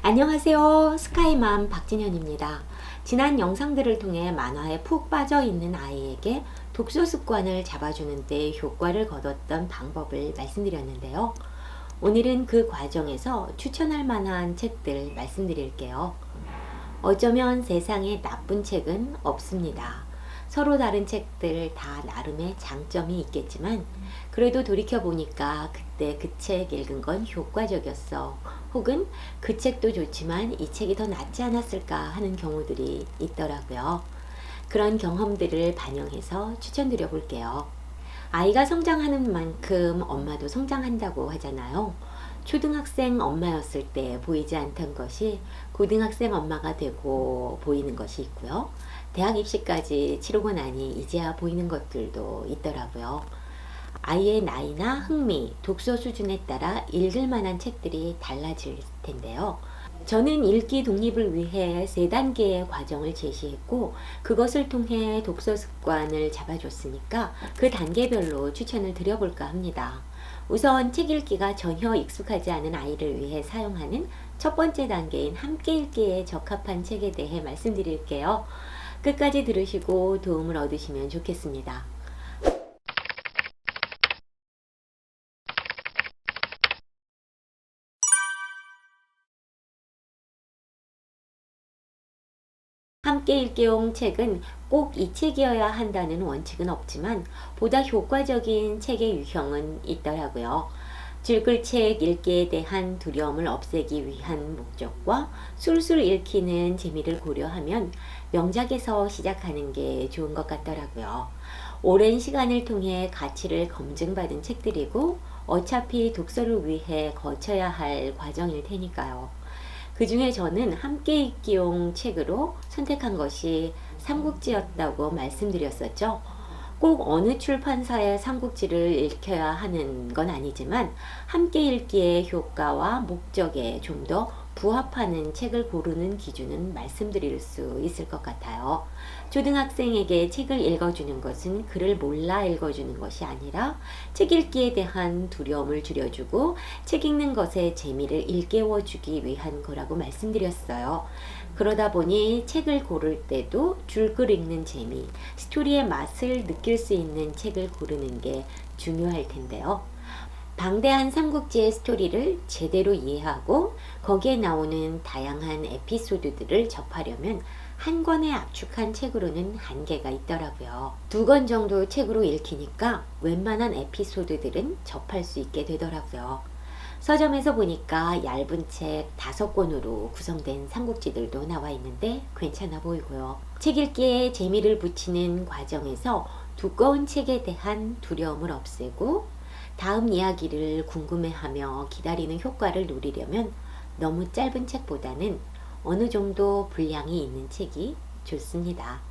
안녕하세요. 스카이맘 박진현입니다. 지난 영상들을 통해 만화에 푹 빠져 있는 아이에게 독서 습관을 잡아주는 데 효과를 거뒀던 방법을 말씀드렸는데요. 오늘은 그 과정에서 추천할 만한 책들 말씀드릴게요. 어쩌면 세상에 나쁜 책은 없습니다. 서로 다른 책들 다 나름의 장점이 있겠지만 그래도 돌이켜보니까 그때 그 책 읽은 건 효과적이었어. 혹은 그 책도 좋지만 이 책이 더 낫지 않았을까 하는 경우들이 있더라고요. 그런 경험들을 반영해서 추천드려 볼게요. 아이가 성장하는 만큼 엄마도 성장한다고 하잖아요. 초등학생 엄마였을 때 보이지 않던 것이 고등학생 엄마가 되고 보이는 것이 있고요. 대학 입시까지 치르고 나니 이제야 보이는 것들도 있더라고요. 아이의 나이나 흥미, 독서 수준에 따라 읽을 만한 책들이 달라질 텐데요. 저는 읽기 독립을 위해 3단계의 과정을 제시했고 그것을 통해 독서 습관을 잡아줬으니까 그 단계별로 추천을 드려볼까 합니다. 우선 책 읽기가 전혀 익숙하지 않은 아이를 위해 사용하는 첫 번째 단계인 함께 읽기에 적합한 책에 대해 말씀드릴게요. 끝까지 들으시고 도움을 얻으시면 좋겠습니다. 함께 읽기용 책은 꼭 이 책이어야 한다는 원칙은 없지만 보다 효과적인 책의 유형은 있더라고요. 줄글책 읽기에 대한 두려움을 없애기 위한 목적과 술술 읽히는 재미를 고려하면 명작에서 시작하는 게 좋은 것 같더라고요. 오랜 시간을 통해 가치를 검증받은 책들이고 어차피 독서를 위해 거쳐야 할 과정일 테니까요. 그 중에 저는 함께 읽기용 책으로 선택한 것이 삼국지였다고 말씀드렸었죠. 꼭 어느 출판사의 삼국지를 읽혀야 하는 건 아니지만 함께 읽기의 효과와 목적에 좀 더 부합하는 책을 고르는 기준은 말씀드릴 수 있을 것 같아요. 초등학생에게 책을 읽어주는 것은 글을 몰라 읽어주는 것이 아니라 책 읽기에 대한 두려움을 줄여주고 책 읽는 것의 재미를 일깨워주기 위한 거라고 말씀드렸어요. 그러다 보니 책을 고를 때도 줄글 읽는 재미, 스토리의 맛을 느낄 수 있는 책을 고르는 게 중요할 텐데요. 방대한 삼국지의 스토리를 제대로 이해하고 거기에 나오는 다양한 에피소드들을 접하려면 한 권에 압축한 책으로는 한계가 있더라고요. 2권 정도 책으로 읽히니까 웬만한 에피소드들은 접할 수 있게 되더라고요. 서점에서 보니까 얇은 책 5권으로 구성된 삼국지들도 나와 있는데 괜찮아 보이고요. 책 읽기에 재미를 붙이는 과정에서 두꺼운 책에 대한 두려움을 없애고 다음 이야기를 궁금해하며 기다리는 효과를 노리려면 너무 짧은 책보다는 어느 정도 분량이 있는 책이 좋습니다.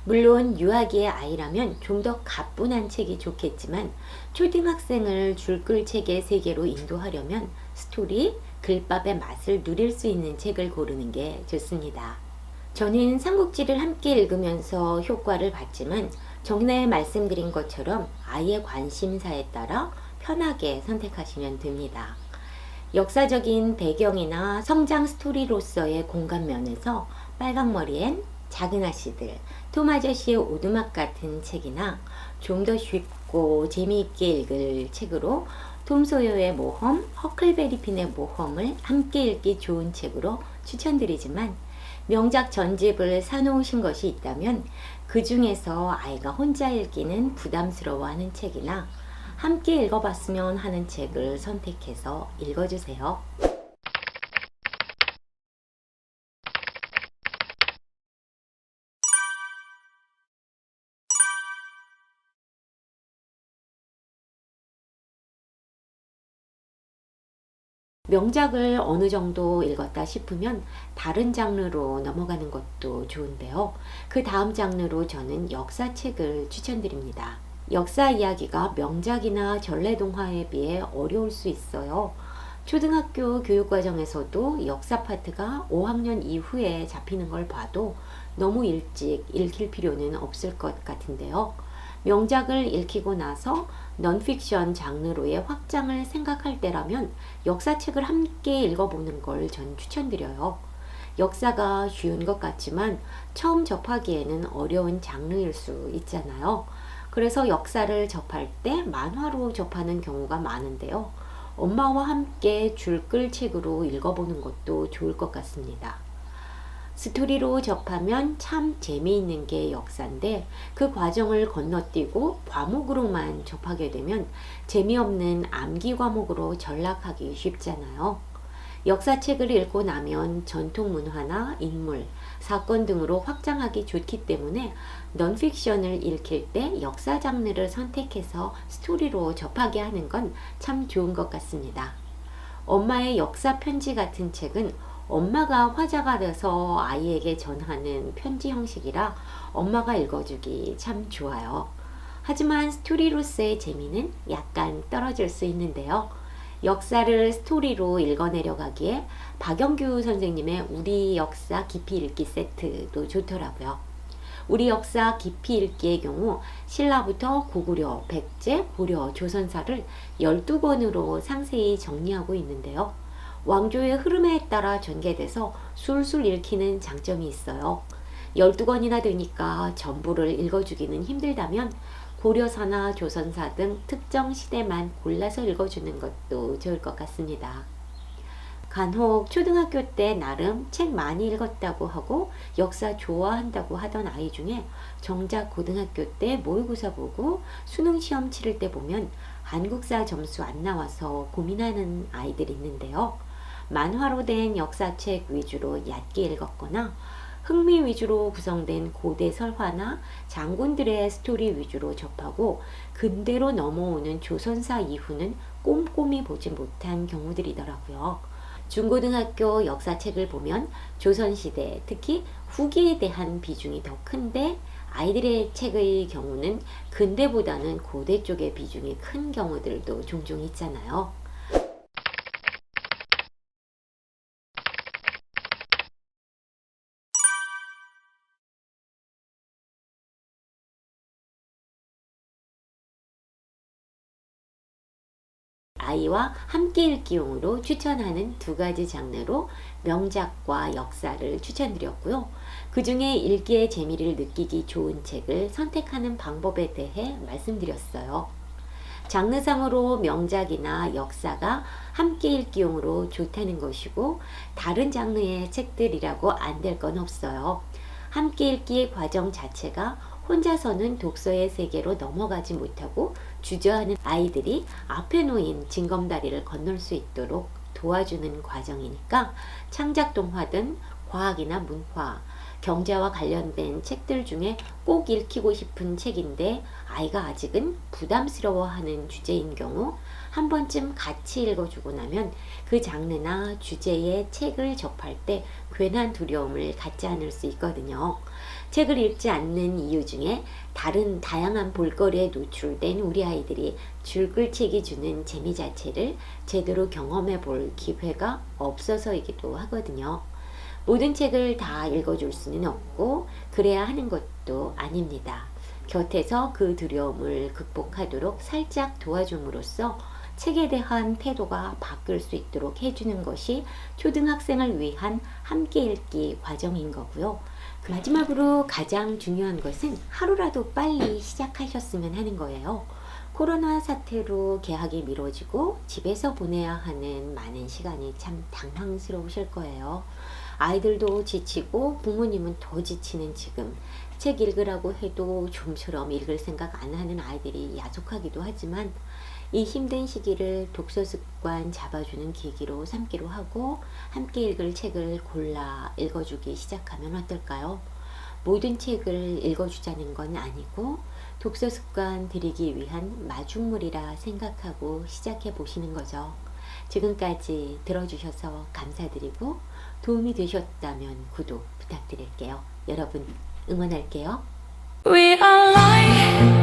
물론 유아기의 아이라면 좀 더 가뿐한 책이 좋겠지만 초등학생을 줄글 책의 세계로 인도하려면 스토리, 글밥의 맛을 누릴 수 있는 책을 고르는 게 좋습니다. 저는 삼국지를 함께 읽으면서 효과를 봤지만 전에 말씀드린 것처럼 아이의 관심사에 따라 편하게 선택하시면 됩니다. 역사적인 배경이나 성장 스토리로서의 공감면에서 빨강머리엔 작은 아씨들, 톰 아저씨의 오두막 같은 책이나 좀 더 쉽고 재미있게 읽을 책으로 톰 소여의 모험, 허클베리 핀의 모험을 함께 읽기 좋은 책으로 추천드리지만 명작 전집을 사놓으신 것이 있다면 그 중에서 아이가 혼자 읽기는 부담스러워하는 책이나 함께 읽어봤으면 하는 책을 선택해서 읽어주세요. 명작을 어느 정도 읽었다 싶으면 다른 장르로 넘어가는 것도 좋은데요. 그 다음 장르로 저는 역사책을 추천드립니다. 역사 이야기가 명작이나 전래동화에 비해 어려울 수 있어요. 초등학교 교육과정에서도 역사 파트가 5학년 이후에 잡히는 걸 봐도 너무 일찍 읽힐 필요는 없을 것 같은데요. 명작을 읽히고 나서 넌픽션 장르로의 확장을 생각할 때라면 역사책을 함께 읽어보는 걸 전 추천드려요. 역사가 쉬운 것 같지만 처음 접하기에는 어려운 장르일 수 있잖아요. 그래서 역사를 접할 때 만화로 접하는 경우가 많은데요. 엄마와 함께 줄 끌 책으로 읽어보는 것도 좋을 것 같습니다. 스토리로 접하면 참 재미있는 게 역사인데 그 과정을 건너뛰고 과목으로만 접하게 되면 재미없는 암기 과목으로 전락하기 쉽잖아요. 역사책을 읽고 나면 전통 문화나 인물, 사건 등으로 확장하기 좋기 때문에 넌픽션을 읽힐 때 역사 장르를 선택해서 스토리로 접하게 하는 건 참 좋은 것 같습니다. 엄마의 역사 편지 같은 책은 엄마가 화자가 돼서 아이에게 전하는 편지 형식이라 엄마가 읽어주기 참 좋아요. 하지만 스토리로서의 재미는 약간 떨어질 수 있는데요. 역사를 스토리로 읽어내려가기에 박영규 선생님의 우리 역사 깊이 읽기 세트도 좋더라고요. 우리 역사 깊이 읽기의 경우 신라부터 고구려, 백제, 고려, 조선사를 12권으로 상세히 정리하고 있는데요. 왕조의 흐름에 따라 전개돼서 술술 읽히는 장점이 있어요. 12권이나 되니까 전부를 읽어주기는 힘들다면 고려사나 조선사 등 특정 시대만 골라서 읽어주는 것도 좋을 것 같습니다. 간혹 초등학교 때 나름 책 많이 읽었다고 하고 역사 좋아한다고 하던 아이 중에 정작 고등학교 때 모의고사 보고 수능 시험 치를 때 보면 한국사 점수 안 나와서 고민하는 아이들이 있는데요. 만화로 된 역사책 위주로 얕게 읽었거나 흥미 위주로 구성된 고대 설화나 장군들의 스토리 위주로 접하고 근대로 넘어오는 조선사 이후는 꼼꼼히 보지 못한 경우들이더라고요. 중고등학교 역사책을 보면 조선시대, 특히 후기에 대한 비중이 더 큰데 아이들의 책의 경우는 근대보다는 고대 쪽의 비중이 큰 경우들도 종종 있잖아요. 아이와 함께 읽기용으로 추천하는 두 가지 장르로 명작과 역사를 추천드렸고요. 그 중에 읽기의 재미를 느끼기 좋은 책을 선택하는 방법에 대해 말씀드렸어요. 장르상으로 명작이나 역사가 함께 읽기용으로 좋다는 것이고 다른 장르의 책들이라고 안 될 건 없어요. 함께 읽기의 과정 자체가 혼자서는 독서의 세계로 넘어가지 못하고 주저하는 아이들이 앞에 놓인 징검다리를 건널 수 있도록 도와주는 과정이니까 창작 동화든 과학이나 문화, 경제와 관련된 책들 중에 꼭 읽히고 싶은 책인데 아이가 아직은 부담스러워하는 주제인 경우 한 번쯤 같이 읽어주고 나면 그 장르나 주제의 책을 접할 때 괜한 두려움을 갖지 않을 수 있거든요. 책을 읽지 않는 이유 중에 다양한 볼거리에 노출된 우리 아이들이 줄글책이 주는 재미 자체를 제대로 경험해 볼 기회가 없어서이기도 하거든요. 모든 책을 다 읽어줄 수는 없고 그래야 하는 것도 아닙니다. 곁에서 그 두려움을 극복하도록 살짝 도와줌으로써 책에 대한 태도가 바뀔 수 있도록 해주는 것이 초등학생을 위한 함께 읽기 과정인 거고요. 마지막으로 가장 중요한 것은 하루라도 빨리 시작하셨으면 하는 거예요. 코로나 사태로 개학이 미뤄지고 집에서 보내야 하는 많은 시간이 참 당황스러우실 거예요. 아이들도 지치고 부모님은 더 지치는 지금 책 읽으라고 해도 좀처럼 읽을 생각 안 하는 아이들이 야속하기도 하지만 이 힘든 시기를 독서 습관 잡아주는 계기로 삼기로 하고 함께 읽을 책을 골라 읽어주기 시작하면 어떨까요? 모든 책을 읽어주자는 건 아니고 독서 습관 들이기 위한 마중물이라 생각하고 시작해 보시는 거죠. 지금까지 들어주셔서 감사드리고 도움이 되셨다면 구독 부탁드릴게요. 여러분 응원할게요. We are light.